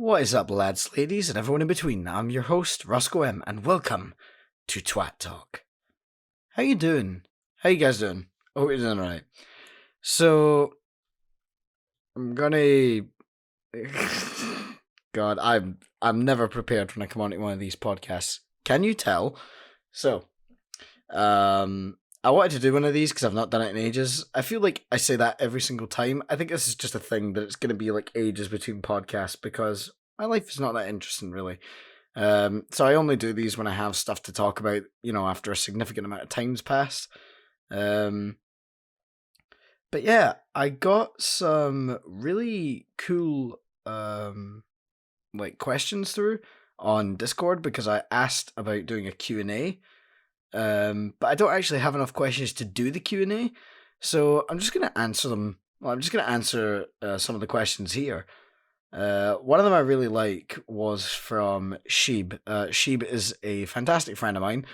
What is up, lads, ladies, and everyone in between? I'm your host, Roscoe M, and welcome to Twat Talk. How you doing? How you guys doing? Hope you're doing alright. So, I'm gonna... God, I'm never prepared when I come onto one of these podcasts. Can you tell? So, I wanted to do one of these because I've not done it in ages. I feel like I say that every single time. I think this is just a thing that it's going to be like ages between podcasts because my life is not that interesting, really. So I only do these when I have stuff to talk about, after a significant amount of time's passed. But yeah, I got some really cool questions through on Discord because I asked about doing a Q&A. But I don't actually have enough questions to do the Q&A, so I'm just going to answer them. Well, I'm just going to answer some of the questions here. One of them I really like was from Sheeb. Sheeb is a fantastic friend of mine,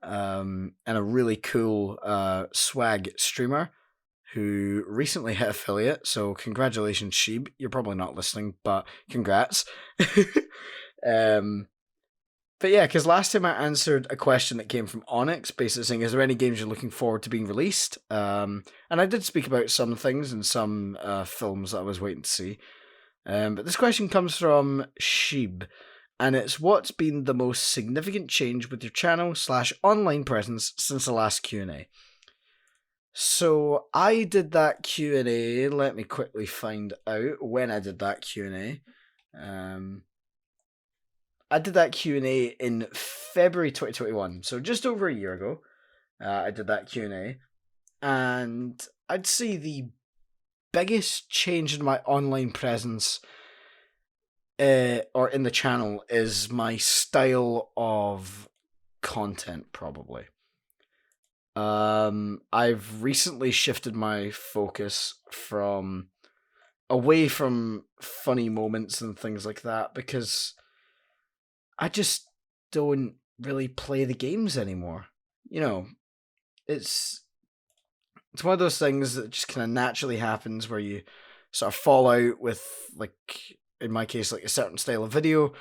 and a really cool swag streamer who recently hit affiliate, so congratulations, Sheeb. You're probably not listening, but congrats. But yeah, because last time I answered a question that came from Onyx, basically saying, is there any games you're looking forward to being released? And I did speak about some things and some films that I was waiting to see. But this question comes from Sheeb, and it's what's been the most significant change with your channel / online presence since the last Q&A? So I did that Q&A. Let me quickly find out when I did that Q&A. I did that Q&A in February 2021, so just over a year ago. I did that Q&A, and I'd say the biggest change in my online presence, or in the channel, is my style of content, probably. I've recently shifted my focus away from funny moments and things like that, because I just don't really play the games anymore. It's one of those things that just kind of naturally happens where you sort of fall out with, like, in my case, like a certain style of video.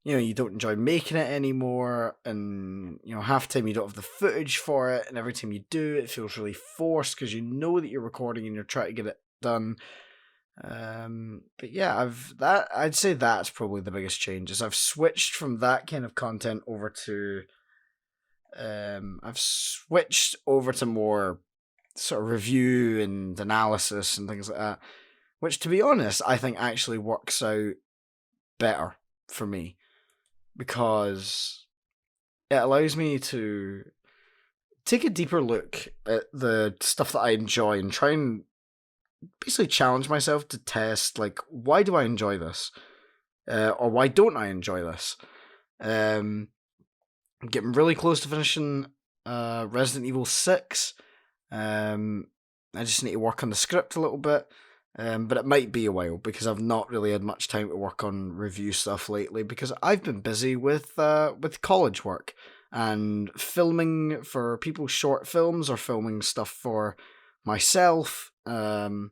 You don't enjoy making it anymore, and, half the time you don't have the footage for it, and every time you do, it feels really forced because you know that you're recording and you're trying to get it done. But yeah, I'd say that's probably the biggest change, is I've switched from that kind of content over to more sort of review and analysis and things like that, which, to be honest, I think actually works out better for me, because it allows me to take a deeper look at the stuff that I enjoy and try and basically challenge myself to test, like, why do I enjoy this? Or why don't I enjoy this? I'm getting really close to finishing Resident Evil 6. I just need to work on the script a little bit. But it might be a while, because I've not really had much time to work on review stuff lately, because I've been busy with college work and filming for people's short films or filming stuff for myself. And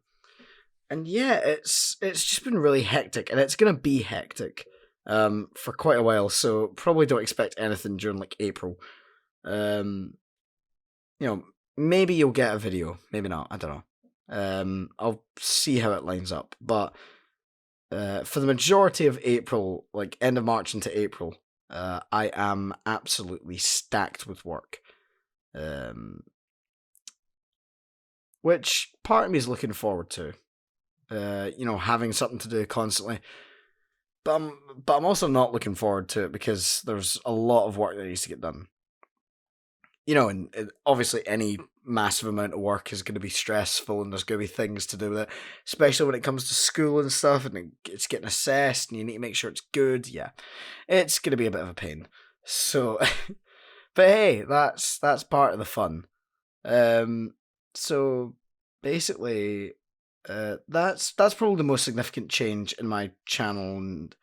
yeah, it's just been really hectic, and it's gonna be hectic for quite a while, so probably don't expect anything during like April. Maybe you'll get a video, maybe not, I don't know. I'll see how it lines up, but for the majority of April, like end of March into April, I am absolutely stacked with work. Which part of me is looking forward to. Having something to do constantly. But I'm also not looking forward to it, because there's a lot of work that needs to get done. And obviously any massive amount of work is going to be stressful, and there's going to be things to do with it, especially when it comes to school and stuff, and it's getting assessed, and you need to make sure it's good. Yeah, it's going to be a bit of a pain. So, but hey, that's part of the fun. So basically, that's probably the most significant change in my channel. And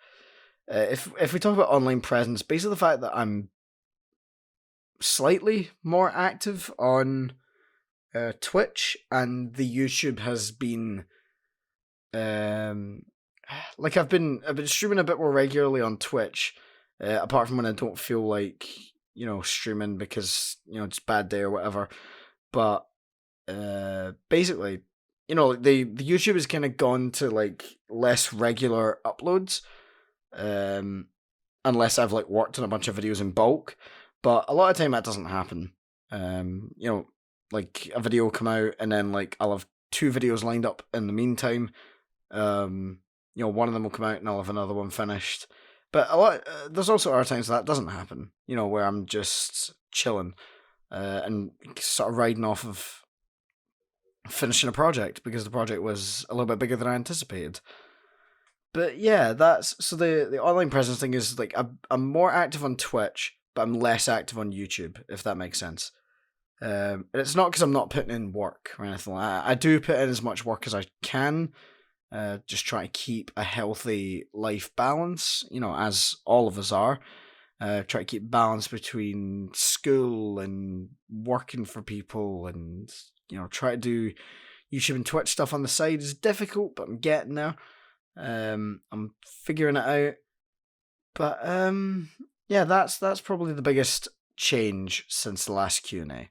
if we talk about online presence, basically the fact that I'm slightly more active on Twitch, and the YouTube has been like I've been streaming a bit more regularly on Twitch, apart from when I don't feel like streaming because it's a bad day or whatever. But basically, the YouTube has kind of gone to like less regular uploads, um, unless I've like worked on a bunch of videos in bulk. But a lot of time that doesn't happen. Like a video will come out and then like I'll have two videos lined up in the meantime. One of them will come out and I'll have another one finished. But there's also other times that doesn't happen. Where I'm just chilling, and sort of riding off of finishing a project because the project was a little bit bigger than I anticipated. But yeah, that's so the online presence thing is like I'm more active on Twitch, but I'm less active on YouTube, if that makes sense. And it's not because I'm not putting in work or anything like that. I do put in as much work as I can, just try to keep a healthy life balance, as all of us are. Try to keep balance between school and working for people, and try to do YouTube and Twitch stuff on the side is difficult, but I'm getting there. I'm figuring it out. But yeah, that's probably the biggest change since the last Q&A.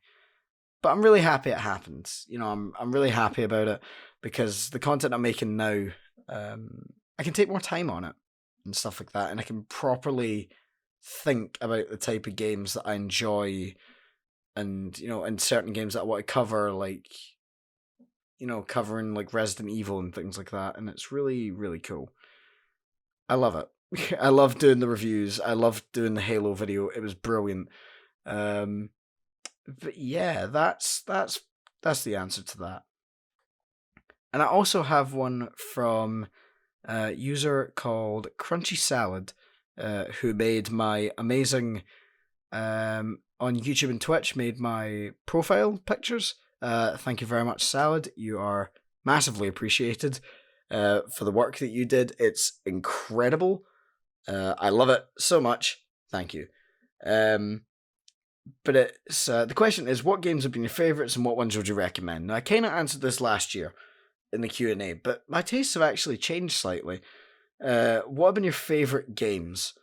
But I'm really happy it happened. I'm really happy about it because the content I'm making now, I can take more time on it and stuff like that, and I can properly think about the type of games that I enjoy, and in certain games that I want to cover, like covering like Resident Evil and things like that, and it's really, really cool. I love it. I love doing the reviews. I love doing the Halo video. It was brilliant. But yeah, that's the answer to that. And I also have one from a user called Crunchy Salad, who made my amazing on YouTube and Twitch, made my profile pictures. Thank you very much, Salad. You are massively appreciated for the work that you did. It's incredible. I love it so much. Thank you. But it's the question is, what games have been your favourites and what ones would you recommend? Now, I kind of answered this last year in the Q&A, but my tastes have actually changed slightly. What have been your favourite games?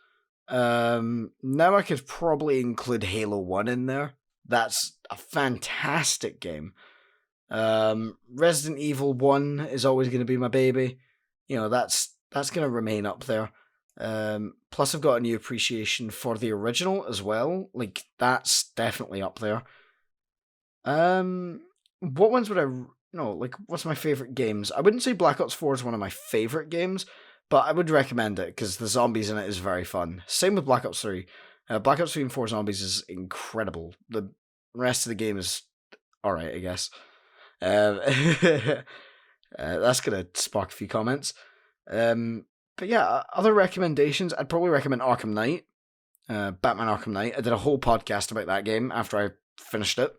Now I could probably include Halo 1 in there. That's a fantastic game. Resident Evil 1 is always going to be my baby. That's going to remain up there. Plus I've got a new appreciation for the original as well. Like, that's definitely up there. What ones would I like, what's my favorite games? I wouldn't say Black Ops 4 is one of my favorite games, but I would recommend it because the zombies in it is very fun. Same with Black Ops 3. Black Ops 3 and 4 zombies is incredible. The rest of the game is alright, I guess. That's gonna spark a few comments. But yeah, other recommendations, I'd probably recommend Arkham Knight, Batman Arkham Knight. I did a whole podcast about that game after I finished it.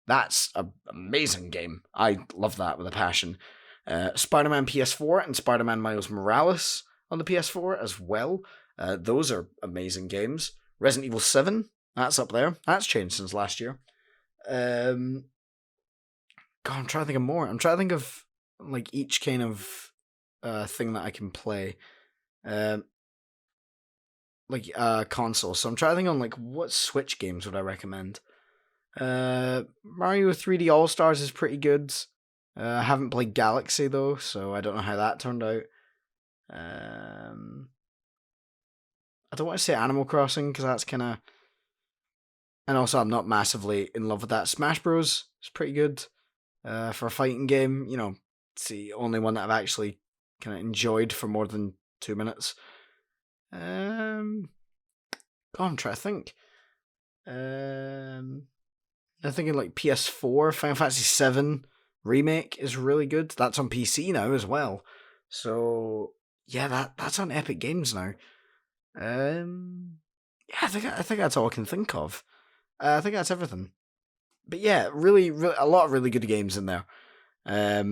That's an amazing game. I love that with a passion. Spider-Man PS4 and Spider-Man Miles Morales on the PS4 as well. Those are amazing games. Resident Evil 7, that's up there. That's changed since last year. God, I'm trying to think of more. I'm trying to think of like each kind of thing that I can play. Console. So I'm trying to think on like what Switch games would I recommend. Mario 3D All Stars is pretty good. I haven't played Galaxy though, so I don't know how that turned out. I don't want to say Animal Crossing because that's kind of, and also I'm not massively in love with that. Smash Bros is pretty good for a fighting game. It's the only one that I've actually kind of enjoyed for more than 2 minutes. I'm trying to think. I'm thinking like PS4, Final Fantasy VII Remake is really good. That's on PC now as well. So yeah, that's on Epic Games now. Yeah, I think that's all I can think of. I think that's everything. But yeah, really, really, a lot of really good games in there. I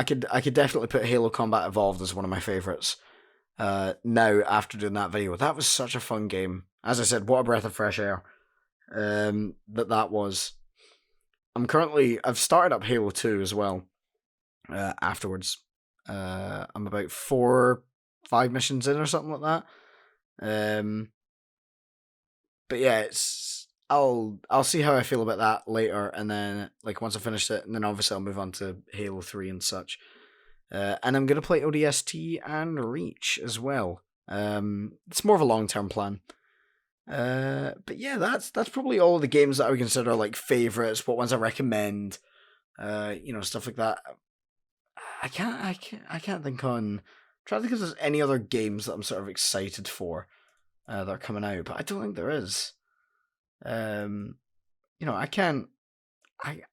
could definitely put Halo Combat Evolved as one of my favorites. Now after doing that video, that was such a fun game. As I said, what a breath of fresh air. That was. I've started up Halo 2 as well. Afterwards, I'm about 4-5 missions in or something like that. But yeah, I'll see how I feel about that later, and then like once I finish it, and then obviously I'll move on to Halo 3 and such. And I'm gonna play ODST and Reach as well. It's more of a long term plan. But yeah, that's probably all of the games that I would consider like favorites. What ones I recommend, stuff like that. I can't think on. Try to think if there's any other games that I'm sort of excited for that are coming out, but I don't think there is. Um, I can't.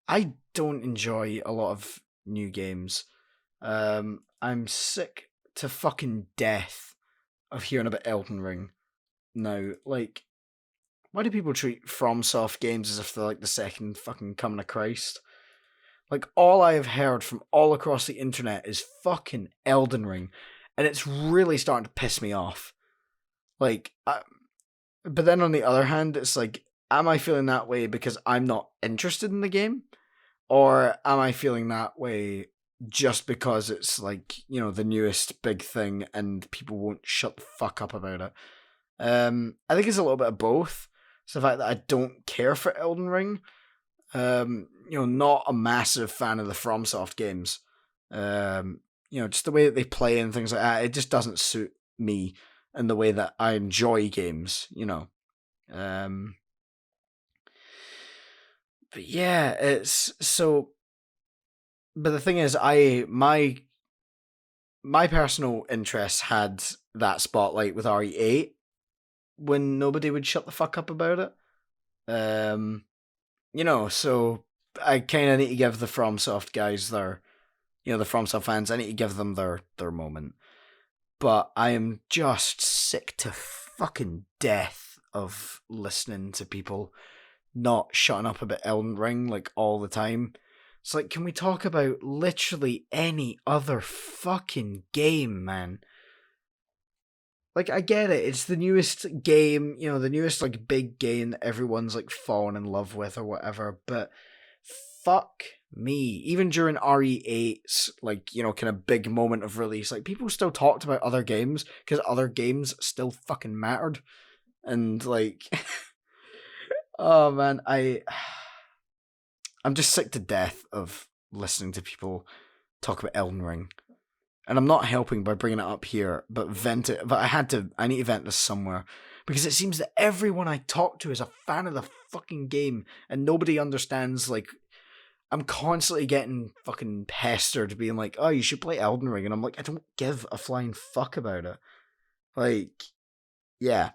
I don't enjoy a lot of new games. I'm sick to fucking death of hearing about Elden Ring now. Like, why do people treat FromSoft games as if they're like the second fucking coming of Christ? Like, all I have heard from all across the internet is fucking Elden Ring, and it's really starting to piss me off. Like, but then on the other hand, it's like, am I feeling that way because I'm not interested in the game? Or am I feeling that way just because it's like, the newest big thing and people won't shut the fuck up about it? I think it's a little bit of both. It's the fact that I don't care for Elden Ring. Not a massive fan of the FromSoft games. Just the way that they play and things like that, it just doesn't suit me and the way that I enjoy games, But yeah, it's so. But the thing is, my personal interests had that spotlight with RE8 when nobody would shut the fuck up about it. So I kind of need to give the FromSoft guys the FromSoft fans, I need to give them their moment. But I am just sick to fucking death of listening to people not shutting up about Elden Ring like all the time. It's like, can we talk about literally any other fucking game, man? Like, I get it, it's the newest game, the newest like big game that everyone's like fallen in love with or whatever, but fuck me. Even during RE8's like, kind of big moment of release, like people still talked about other games because other games still fucking mattered. And like oh man, I'm just sick to death of listening to people talk about Elden Ring. And I'm not helping by bringing it up here, but vent it. But I need to vent this somewhere. Because it seems that everyone I talk to is a fan of the fucking game, and nobody understands, like, I'm constantly getting fucking pestered, being like, oh, you should play Elden Ring. And I'm like, I don't give a flying fuck about it. Like, yeah.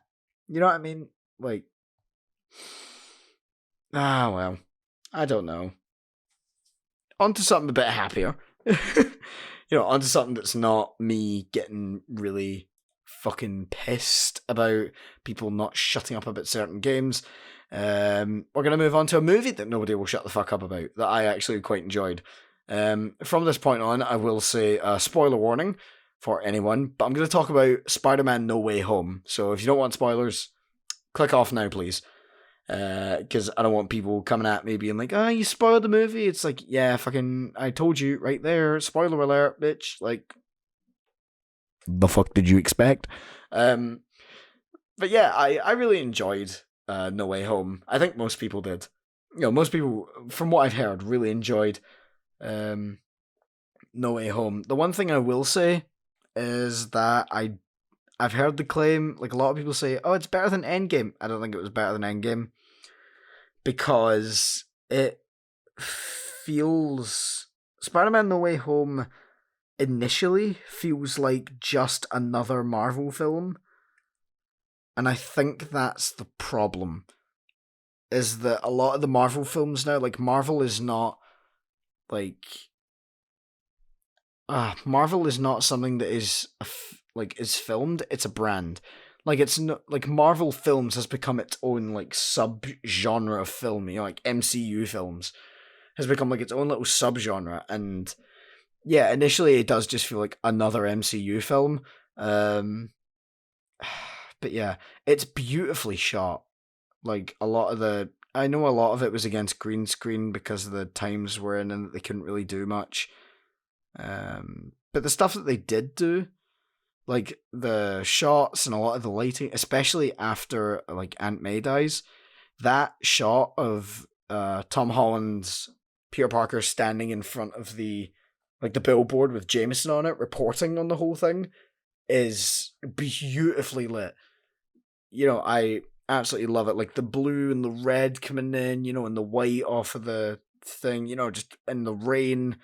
You know what I mean? Like, well. I don't know. On to something a bit happier. Onto something that's not me getting really fucking pissed about people not shutting up about certain games. We're going to move on to a movie that nobody will shut the fuck up about, that I actually quite enjoyed. From this point on, I will say a spoiler warning for anyone, but I'm going to talk about SpiderMan No Way Home. So if you don't want spoilers, click off now, please. Because I don't want people coming at me being like, oh, you spoiled the movie. It's like, yeah, fucking, I told you right there, spoiler alert, bitch. Like, the fuck did you expect? But yeah, I really enjoyed No Way Home. I think most people did. Most people, from what I've heard, really enjoyed No Way Home. The one thing I will say is that I've heard the claim, like a lot of people say, oh, it's better than Endgame. I don't think it was better than Endgame. Because it feels... Spider-Man No Way Home initially feels like just another Marvel film. And I think that's the problem. Is that a lot of the Marvel films now, like Marvel is not like... Marvel is not something that is is filmed, it's a brand. Like, it's not, like, Marvel films has become its own, like, sub-genre of film, like, MCU films has become, like, its own little sub-genre, and, yeah, initially it does just feel like another MCU film, but, yeah, it's beautifully shot. Like, I know a lot of it was against green screen because of the times we're in and they couldn't really do much, but But the stuff that they did do, like the shots and a lot of the lighting, especially after like Aunt May dies, that shot of Tom Holland's Peter Parker standing in front of the billboard with Jameson on it, reporting on the whole thing, is beautifully lit. I absolutely love it. Like the blue and the red coming in, and the white off of the thing, just in the rain,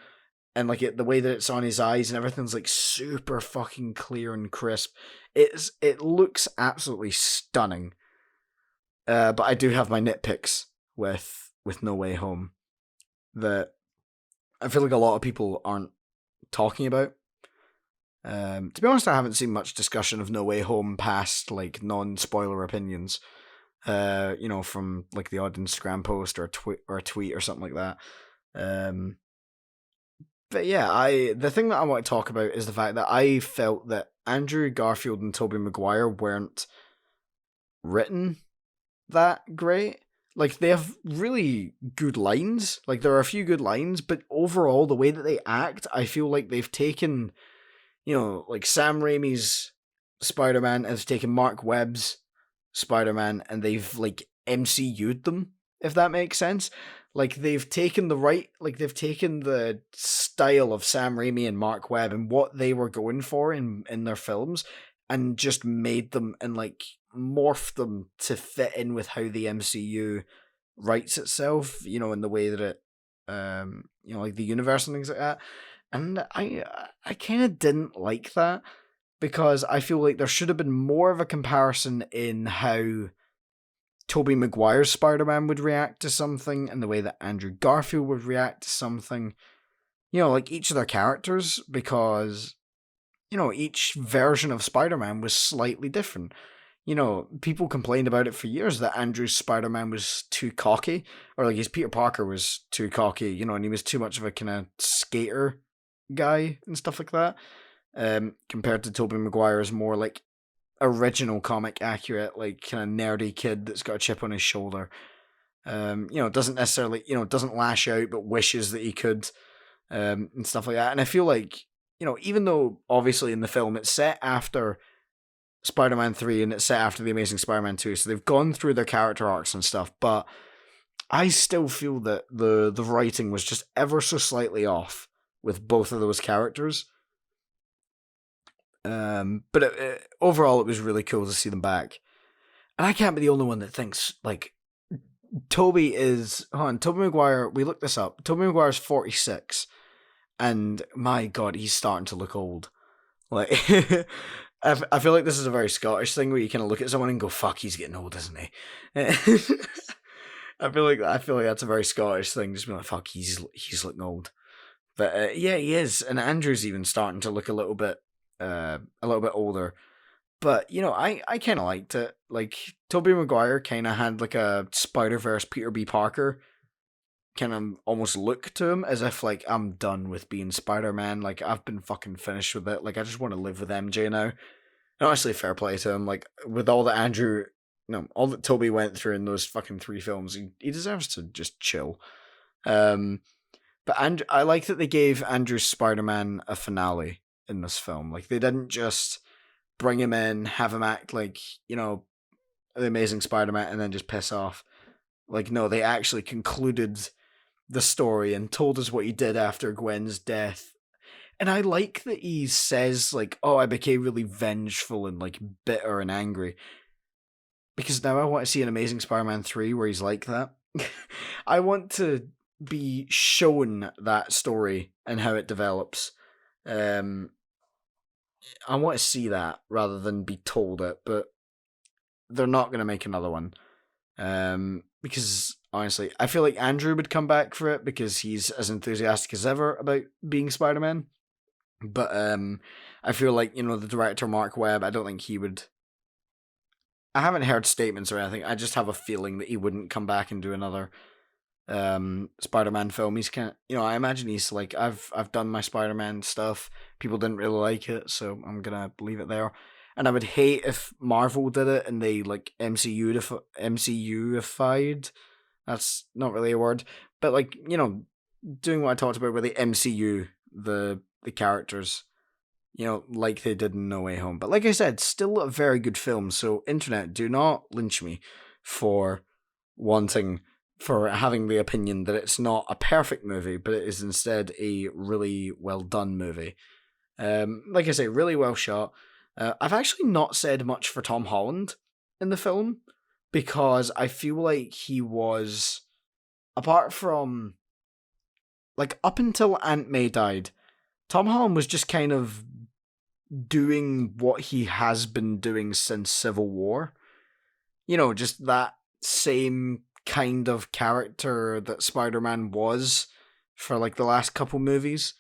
and like the way that it's on his eyes and everything's like super fucking clear and crisp. It looks absolutely stunning. But I do have my nitpicks with No Way Home that I feel like a lot of people aren't talking about. To be honest, I haven't seen much discussion of No Way Home past like non-spoiler opinions. From like the odd Instagram post or a tweet or something like that. But yeah, the thing that I want to talk about is the fact that I felt that Andrew Garfield and Tobey Maguire weren't written that great. Like, they have really good lines. Like, there are a few good lines, but overall, the way that they act, I feel like they've taken, like Sam Raimi's Spider-Man and they've taken Mark Webb's Spider-Man and they've, like, MCU'd them, if that makes sense. Like, they've taken the style of Sam Raimi and Mark Webb and what they were going for in their films and just made them and, like, morphed them to fit in with how the MCU writes itself, in the way that it, like the universe and things like that. And I kind of didn't like that because I feel like there should have been more of a comparison in how Tobey Maguire's Spider-Man would react to something and the way that Andrew Garfield would react to something. Like each of their characters, because, each version of Spider-Man was slightly different. People complained about it for years that Andrew's Spider-Man was too cocky, or like his Peter Parker was too cocky, and he was too much of a kind of skater guy and stuff like that, compared to Tobey Maguire's more like original comic accurate, like kind of nerdy kid that's got a chip on his shoulder. Doesn't necessarily, doesn't lash out, but wishes that he could, and stuff like that. And I feel like, even though obviously in the film it's set after Spider-Man 3 and it's set after The Amazing Spider-Man 2, so they've gone through their character arcs and stuff, but I still feel that the writing was just ever so slightly off with both of those characters. But overall, it was really cool to see them back. And I can't be the only one that thinks, like, Tobey Maguire, we looked this up, Tobey Maguire's 46, and my god, he's starting to look old. Like, I feel like this is a very Scottish thing where you kind of look at someone and go, fuck, he's getting old, isn't he? I feel like that's a very Scottish thing, just being like, fuck, he's looking old. But yeah, he is, and Andrew's even starting to look a little bit older. But, I kind of liked it. Like, Tobey Maguire kind of had like a Spider-Verse Peter B. Parker kind of almost look to him, as if like, I'm done with being Spider-Man, like I've been fucking finished with it, like I just want to live with MJ now. And honestly, fair play to him, like with all that all that Tobey went through in those fucking 3 films, he deserves to just chill. But I like that they gave Andrew's Spider-Man a finale in this film. Like, they didn't just bring him in, have him act like, the Amazing Spider-Man and then just piss off. Like, no, they actually concluded the story and told us what he did after Gwen's death. And I like that he says, like, oh, I became really vengeful and, like, bitter and angry. Because now I want to see an Amazing Spider-Man 3 where he's like that. I want to be shown that story and how it develops. I want to see that rather than be told it, but they're not going to make another one. Because honestly, I feel like Andrew would come back for it because he's as enthusiastic as ever about being Spider-Man. But I feel like, the director Mark Webb, I don't think he would. I haven't heard statements or anything. I just have a feeling that he wouldn't come back and do another Spider-Man film. He's kind of, I imagine he's like, I've done my Spider-Man stuff. People didn't really like it, so I'm gonna leave it there. And I would hate if Marvel did it and they like MCU-ified. That's not really a word, but like, doing what I talked about with the MCU, the characters. like they did in No Way Home. But like I said, still a very good film. So internet, do not lynch me for having the opinion that it's not a perfect movie, but it is instead a really well done movie. Like I say, really well shot. I've actually not said much for Tom Holland in the film because I feel like he was, apart from, like, up until Aunt May died, Tom Holland was just kind of doing what he has been doing since Civil War. Just that same kind of character that Spider-Man was for like the last couple movies.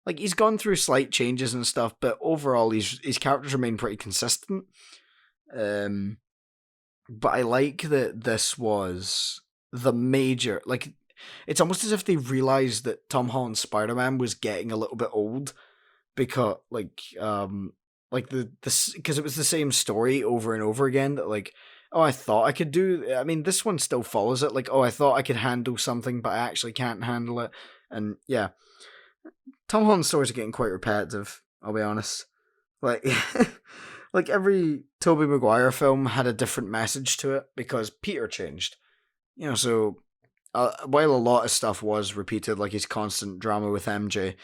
Like, he's gone through slight changes and stuff, but overall his characters remain pretty consistent. But I like that this was the major, like, it's almost as if they realized that Tom Holland's Spider-Man was getting a little bit old because because it was the same story over and over again, that like, oh, I thought I could do, I mean, this one still follows it, like, oh, I thought I could handle something but I actually can't handle it. And yeah, Tom Holland's stories are getting quite repetitive, I'll be honest. Like like every Tobey Maguire film had a different message to it because Peter changed. So while a lot of stuff was repeated, like his constant drama with MJ,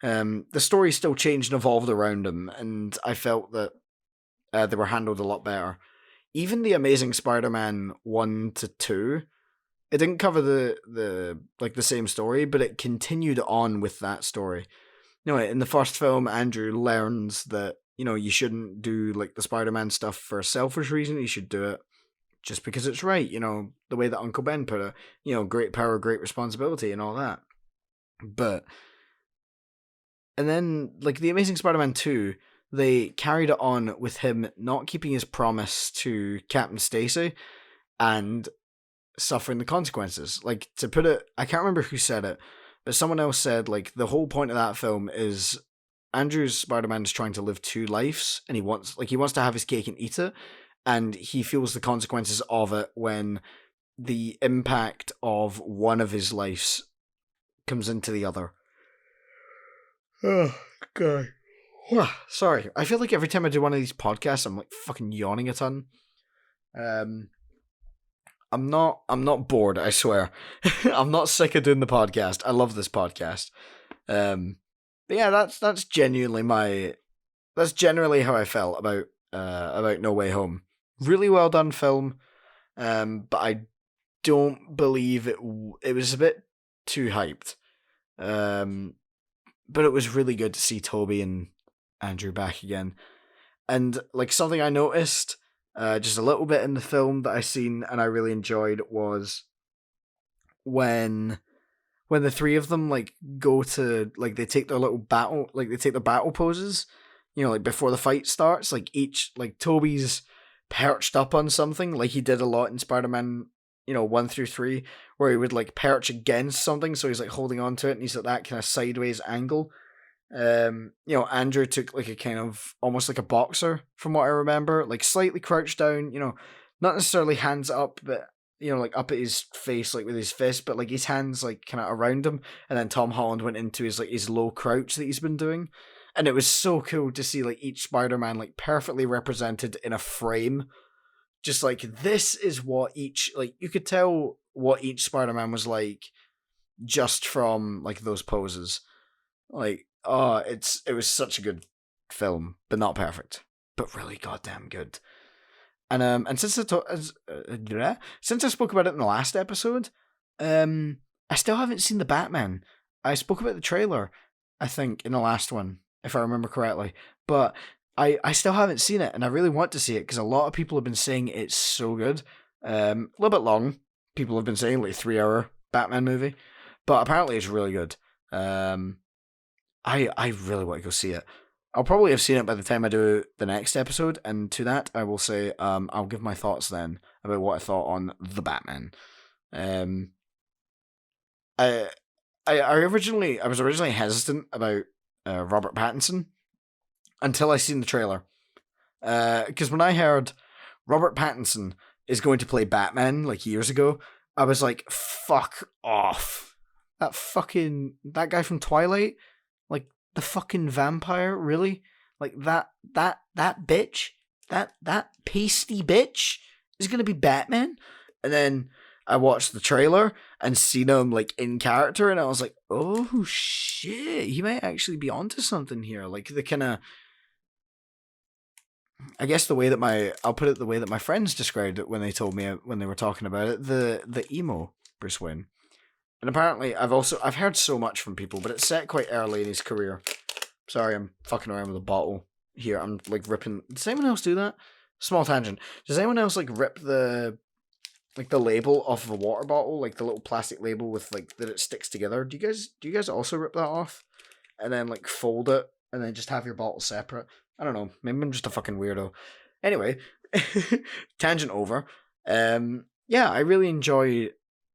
the story still changed and evolved around him, and I felt that they were handled a lot better. Even the Amazing Spider-Man 1 to 2, it didn't cover the same story, but it continued on with that story. In the first film, Andrew learns that, you shouldn't do like the Spider-Man stuff for a selfish reason. You should do it just because it's right. The way that Uncle Ben put it, great power, great responsibility and all that. And then, like, the Amazing Spider-Man 2, they carried it on with him not keeping his promise to Captain Stacy and suffering the consequences. Like, to put it, I can't remember who said it, but someone else said, like, the whole point of that film is Andrew's Spider-Man is trying to live two lives, and he wants to have his cake and eat it, and he feels the consequences of it when the impact of one of his lives comes into the other. Oh, God. Sorry, I feel like every time I do one of these podcasts, I'm like fucking yawning a ton. I'm not bored, I swear. I'm not sick of doing the podcast. I love this podcast. But yeah, that's genuinely how I felt about No Way Home. Really well done film. But I don't believe it was a bit too hyped. But it was really good to see Toby and Andrew back again. And like something I noticed just a little bit in the film that I seen and I really enjoyed was when the three of them like go to, like, they take their little battle, like they take their battle poses, like before the fight starts, like each, like Toby's perched up on something like he did a lot in Spider-Man 1 through 3, where he would like perch against something, so he's like holding on to it and he's at that kind of sideways angle. Andrew took like a kind of almost like a boxer from what I remember, like slightly crouched down, not necessarily hands up, but like up at his face, like with his fist, but like his hands like kind of around him. And then Tom Holland went into his low crouch that he's been doing, and it was so cool to see like each Spider-Man like perfectly represented in a frame. Just like, this is what each, like, you could tell what each Spider-Man was like just from like those poses. Like, oh, it was such a good film, but not perfect, but really goddamn good. And since since I spoke about it in the last episode, I still haven't seen the Batman. I spoke about the trailer, I think, in the last one, if I remember correctly, but I still haven't seen it, and I really want to see it because a lot of people have been saying it's so good. A little bit long. People have been saying like 3-hour Batman movie, but apparently it's really good. I really want to go see it. I'll probably have seen it by the time I do the next episode, and to that I will say I'll give my thoughts then about what I thought on the Batman. I was originally hesitant about Robert Pattinson until I seen the trailer, because when I heard Robert Pattinson is going to play Batman like years ago, I was like, fuck off. That guy from Twilight, like the fucking vampire, really? Like that bitch, that pasty bitch is gonna be Batman. And then I watched the trailer and seen him like in character, and I was like, oh shit, he might actually be onto something here. Like the kind of, I guess the way that I'll put it the way that my friends described it when they told me when they were talking about it, the emo Bruce Wayne. And apparently I've heard so much from people, but it's set quite early in his career. Sorry, I'm fucking around with a bottle here. I'm like ripping. Does anyone else do that? Small tangent. Does anyone else like rip the label off of a water bottle, like the little plastic label with like that it sticks together? Do you guys also rip that off and then like fold it and then just have your bottle separate? I don't know. Maybe I'm just a fucking weirdo. Anyway, tangent over. Yeah, I really enjoy.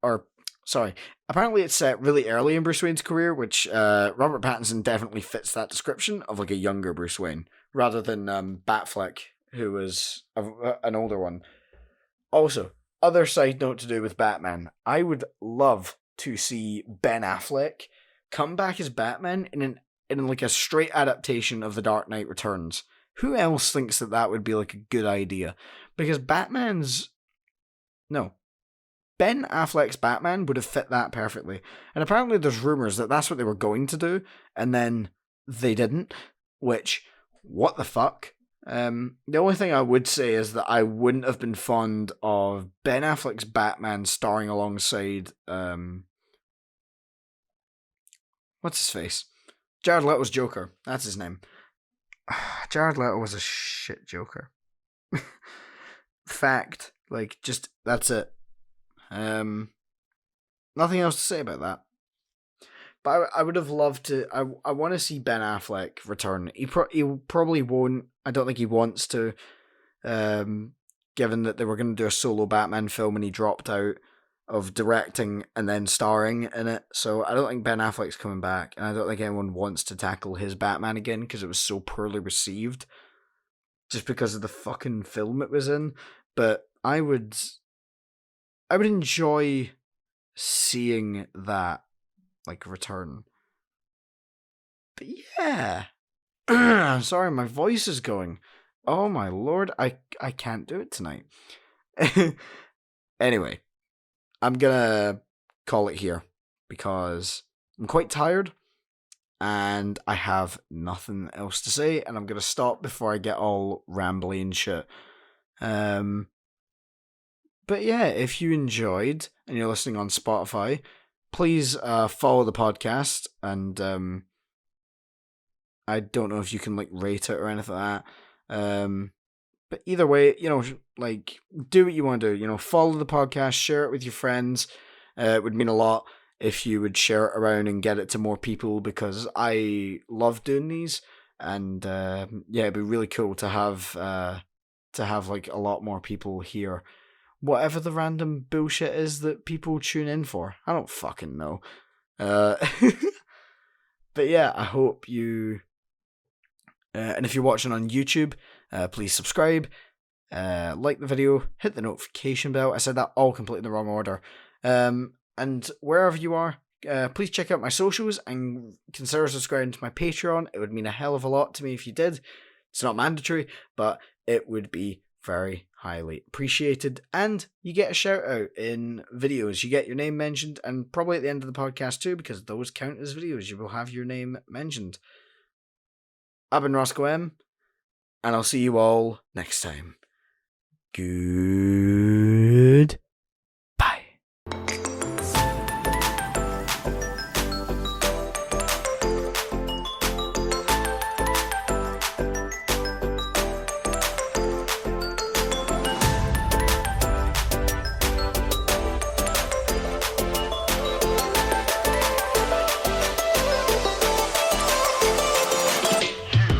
Or sorry, apparently it's set really early in Bruce Wayne's career, which Robert Pattinson definitely fits that description of like a younger Bruce Wayne rather than Batfleck, who was an older one. Also, other side note to do with Batman, I would love to see Ben Affleck come back as Batman in like a straight adaptation of The Dark Knight Returns. Who else thinks that would be like a good idea? Because Ben Affleck's Batman would have fit that perfectly. And apparently there's rumors that that's what they were going to do, and then they didn't, which, what the fuck? The only thing I would say is that I wouldn't have been fond of Ben Affleck's Batman starring alongside, what's his face? Jared Leto's Joker. That's his name. Jared Leto was a shit Joker. Fact. Like, just, that's it. Nothing else to say about that. But I would have loved to. I want to see Ben Affleck return. He probably won't. I don't think he wants to. Given that they were going to do a solo Batman film and he dropped out of directing and then starring in it, so I don't think Ben Affleck's coming back, and I don't think anyone wants to tackle his Batman again because it was so poorly received, just because of the fucking film it was in. But I would enjoy seeing that like return. But yeah. I'm sorry, my voice is going. Oh my lord, I can't do it tonight. Anyway, I'm gonna call it here because I'm quite tired and I have nothing else to say, and I'm gonna stop before I get all rambly and shit. But yeah, if you enjoyed and you're listening on Spotify, please follow the podcast, and I don't know if you can like rate it or anything like that. But either way, like, do what you want to do. Follow the podcast, share it with your friends. It would mean a lot if you would share it around and get it to more people, because I love doing these, and yeah, it'd be really cool to have like a lot more people hear whatever the random bullshit is that people tune in for. I don't fucking know. But yeah, I hope you. And if you're watching on YouTube, please subscribe, like the video, hit the notification bell. I said that all completely in the wrong order. And wherever you are, please check out my socials and consider subscribing to my Patreon. It would mean a hell of a lot to me if you did. It's not mandatory, but it would be very highly appreciated. And you get a shout out in videos. You get your name mentioned, and probably at the end of the podcast too, because those count as videos. You will have your name mentioned. I've been Roscoe M, and I'll see you all next time. Good.